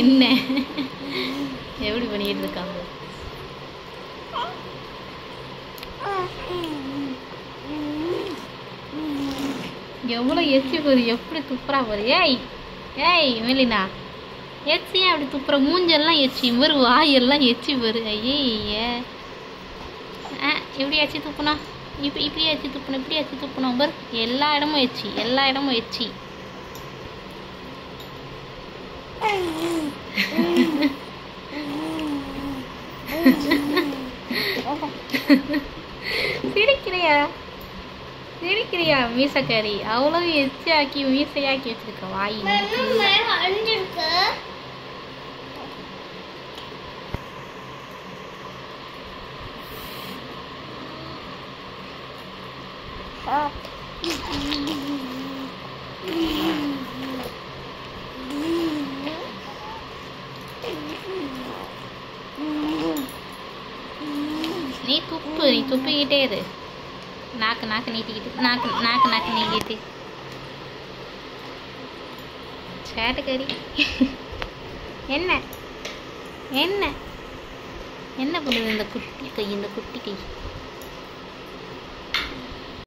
என்ன எப்படி பண்ணிட்டு இருக்காங்க? எவ்வளோ எச்சி போகுது, எப்படி துப்புறா போகுது. ஏய் ஏய் மெலினா, எச்சியா அப்படி துப்புற? மூஞ்செல்லாம் எச்சி வரு, வாயெல்லாம் எச்சி வரு. ஐயே எப்படி எச்சி துப்புனா? இப்படி எச்சி துப்புணும், இப்படி எச்சி துப்புணும் பாரு. எல்லா இடமும் எச்சி, எல்லா இடமும் எச்சி. சிரிக்கிறியா சிரிக்கிறியா? மீசக்காரி அவ்வளோ எச்சி ஆக்கி மீசையாக்கி வச்சிருக்க வாய். நீ துப்பிக்கிட்டே இரு. நாக்கு நீட்டிக்கிட்டு, நாக்கு நீட்டிக்கிட்டு. சேட்டக்காரி என்ன என்ன என்ன பண்ணுது இந்த குட்டி கை?